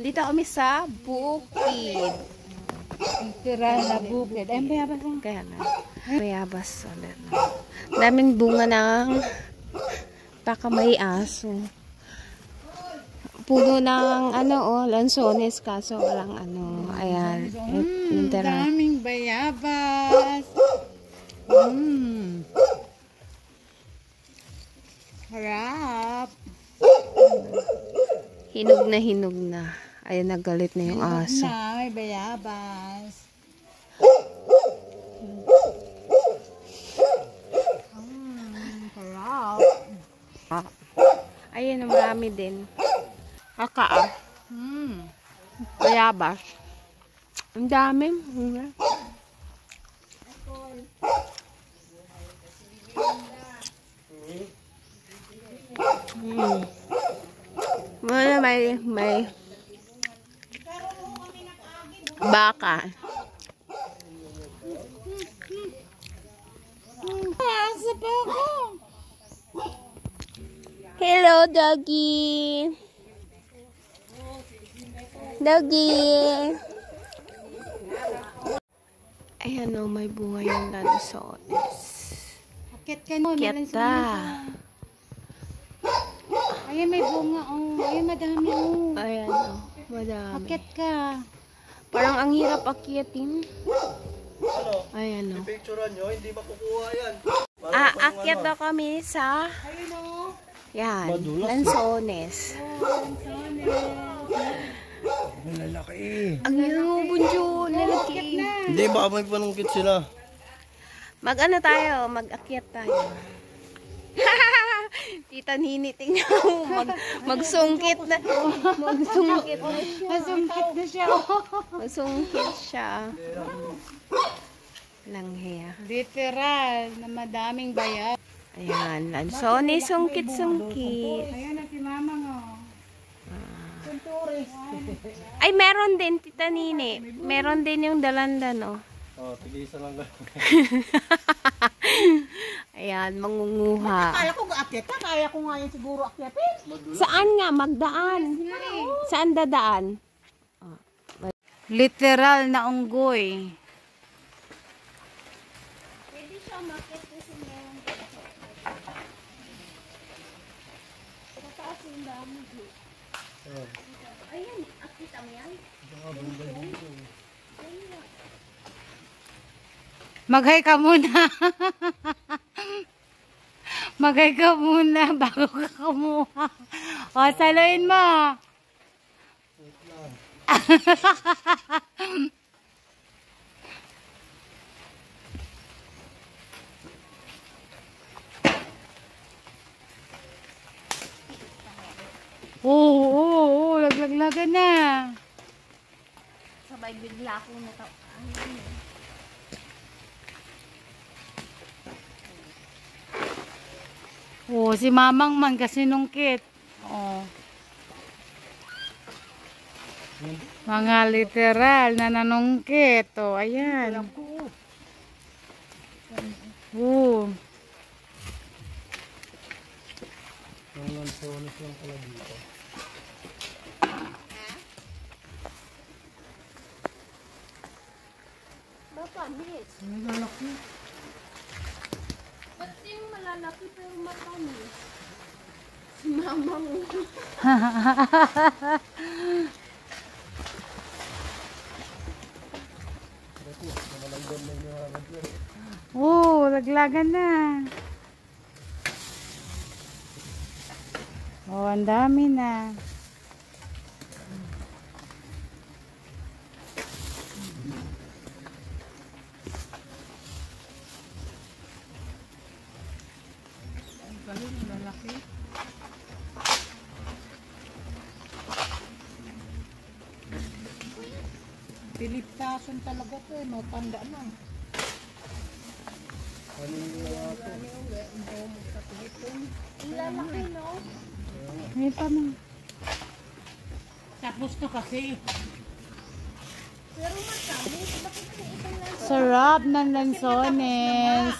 Dito kami sa bukid. Literal na bukid. Ay, bayabas lang. Kaya na. Bayabas ulit. Daming bunga ng baka may aso. Puno ng lansones kaso walang ayan. Daming bayabas. Harap. Hinog na. Ayan, nagalit na yung aso. May bayabas. Harap. Ayan, marami din. Bayabas. Ang dami. May baka. Asa pa ako? Hello, doggy. Ayan o, may bunga yung lansones. Akit ka no. Kieta. Ayan, may bunga. Ayan, madami. Ayan o, madami. Akit ka. Parang ang hirap akyatin. Ayan o. Picturean nyo, hindi makukuha yan. Aakyat daw kami sa lansones. Lalaki. Ang bunjo, lalaki. Hindi, baka may panungkit sila. Mag-akyat tayo. Tita Nini, tingnan mo. Magsungkit na. Magsungkit siya. Magsungkit siya. Langhiya. Literal na madaming bayabas. Ayan, lansones, sungkit. Ayan na si mama ngo. Ay, meron din, Tita Nini. Meron din yung dalandan, oh. Tigisa lang. Ayan, mangunguha. Kaya ko aakyat ka. Kaya ko nga yan siguro akyatin. Saan nga? Magdaan. Saan dadaan? Literal na unggoy. Pwede siya makit kasi meron. Tataas yung dami. Ayan, akita mo yan? Mag-hi ka muna. Mag-hi ka muna bago ka kumuha. O, saluin mo. Oo, laglaglagan na. Sabay bigla akong natawa. Oh, si Mamang man kasi nungkit. Oh. Mga literal na nanungkit. Oh, ayan. Oh. Ang lansones lang pala dito. Baka, miss. Ang lalaki. Ba't yung malalaki pero matamis? Si mama mo. Oh, laglagan na. Oh, ang dami na. Lalaki. Piliptason talaga to eh, no? Tanda na. Ang lalaki, no? May pa mo. Tapos to kasi. Pero matamis. Bakit na itong lansones? Sarap ng lansones.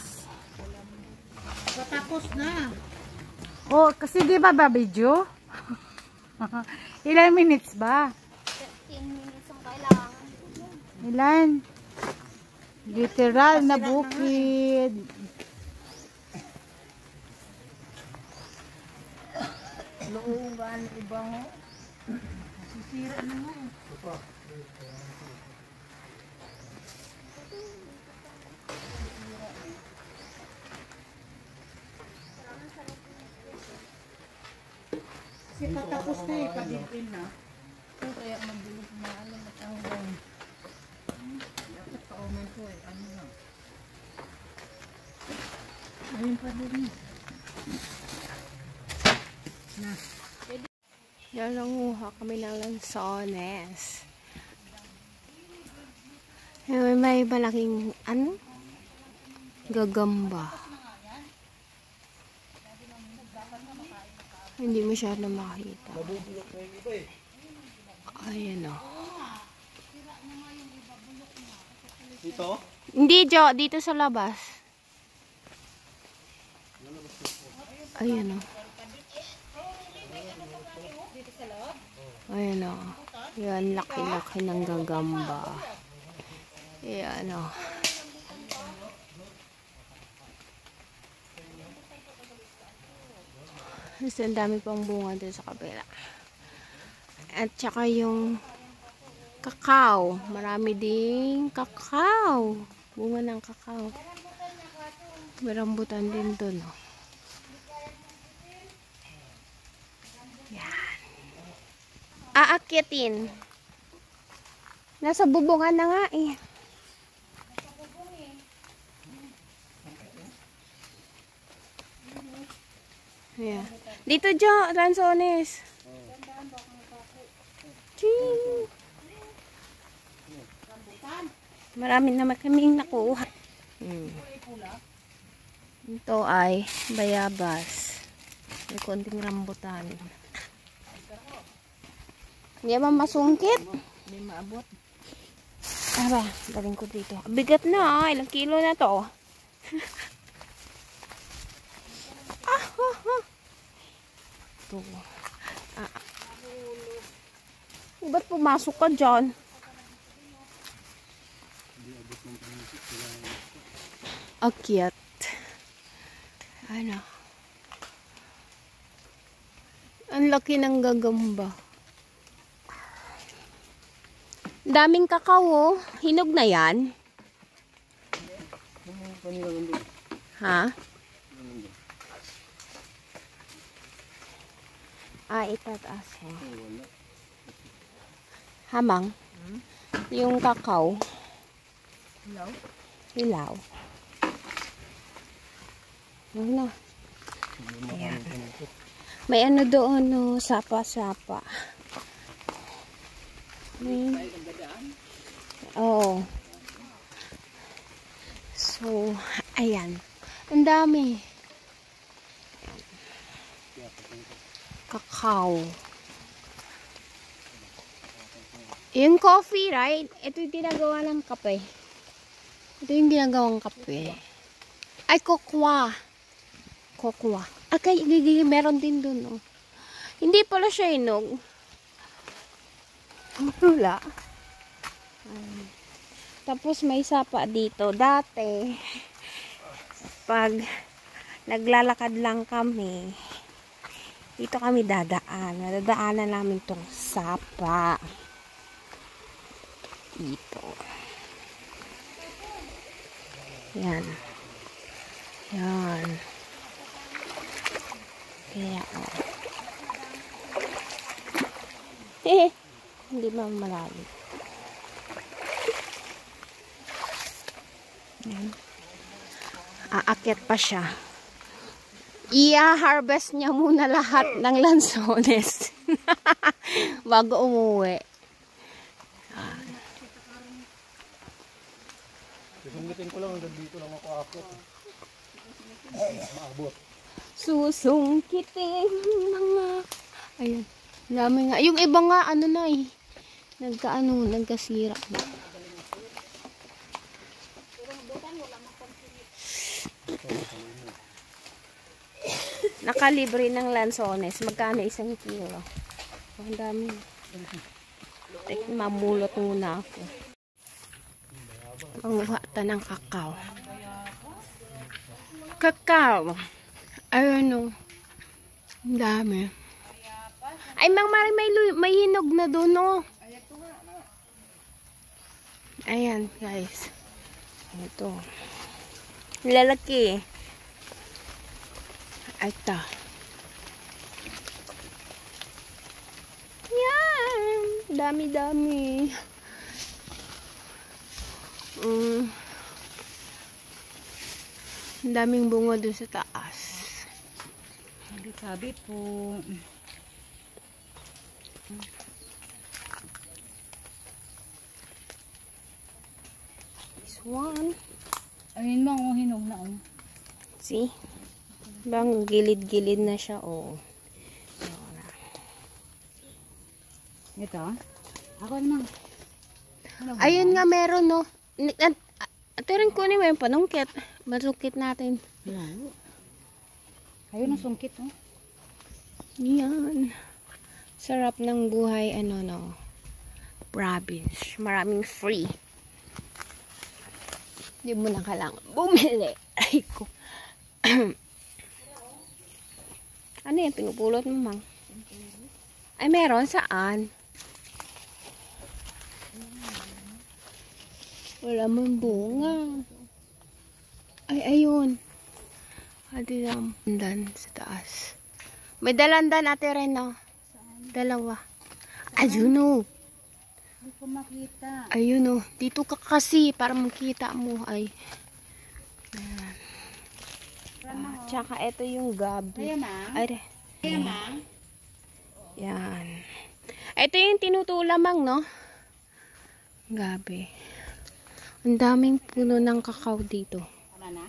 Tapos na. Oh, kasi di ba babidyo? Ilan minutes ba? 10 minutes ang kailangan. Ilan? Literal na bukid. Luungan, ibang sisira na mo. Kasi patapos na eh, padipin na. Kaya magdulog na alam at ang gawin. Dapat pa-omen ko eh, ano na. Ayun pa din. Na. Yan, nanguha kami ng lansones. May malaking, ano? Gagamba. Hindi masyado makita. Ayan o. Dito? Hindi, Jo. Dito sa labas. Ayan o. Ayan o. Yan, laki-laki ng gagamba. Ayan o. Kasi ang dami pang bunga dun sa kabila. At saka yung kakao. Marami ding kakao. Bunga ng kakao. May rambutan din dun. Oh. Yan. Aakyatin. Nasa bubungan na nga eh. Yeah. Dito, Jo, lansones. Ching. Marami naman kaming nakuha. Ito ay bayabas. May konting rambutan. Hindi ba masungkit? Hindi maabot. Aba, galing ko dito. Bigat na, ilang kilo na to. Ito. Ba't pumasok ka dyan? Akyat. Ano? Ang laki ng gagamba. Daming kakao. Hinog na yan. Ha? Itataas ha. Hamang. Yung kakao. Hilaw? Hilaw. Ano? Ayan. May ano doon, no, sapa-sapa. Oh. So, ayan. Ang dami. Kakao. Yung coffee, right? Ito yung ginagawa ng kape. Ito yung ginagawang kape. Ay, kokwa. Kokwa. Okay, meron din dun, oh. Hindi pala siya inog. Wala. Tapos may sapa dito. Dati, pag naglalakad lang kami, dito kami dadaan. Nadadaanan namin tong sapa. Dito. Yan. Yan. Kaya, oh. Hindi ba malalim? Yan. Aakyat pa siya. I-harvest niya muna lahat ng lansones bago umuwi. Susungkitin ko lang hanggang dito lang ako akot. Maabot. Susungkitin mga... Ayun. Dami nga. Yung iba nga, ano na eh. Nagkasira na. Nakalibre ng lansones. Magkano 1 kilo? Ang dami. Mamulot muna ako. Manguha ta ng kakao. Kakao. Ayun o. Ang dami. Ay, Mang Mari, may hinog na doon o. Ayan, guys. Ito. Lalaki. Ay, ito. Yan. Dami-dami. Ang daming bunga doon sa taas. Sabi po. This one. Ayun mo, ang hinog na. See? Bang gilid-gilid na siya. Oo. Ito? Ako naman. Ayun nga meron, no. Ito rin kunin mo yung panungkit. Masungkit natin. Ayun ang sungkit, oh. Yan. Sarap ng buhay, ano, no. Province. Maraming free. Hindi mo na kailangan bumili. Ay ko. Ano yan? Pinupulot mo, Mang? Ay, meron? Saan? Wala mong bunga. Ay, ayun. Adi lang. Dandan sa taas. May dalandan ate rin, no? Dalawa. Ayun, no. Hindi ko makita. Ayun, no. Dito ka kasi para makita mo. Ay. Ayan. Tsaka ito yung gabi. Ayan, Mang. Ay, Ayan, Mang. yan. Ito yung tinutulamang, no? Gabi. Ang daming puno ng kakao dito. Tama na?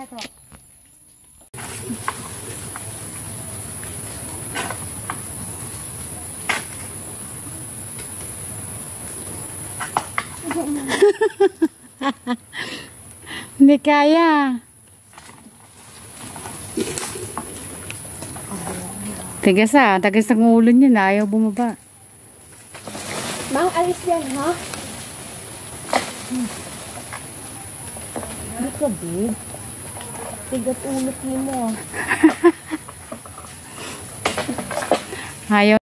Ito. Hindi kaya. Tagas ang ulo niya na ayaw bumaba. Mang, alis yan, ha? Hindi ka, babe. Tigat ulot mo. Ayaw.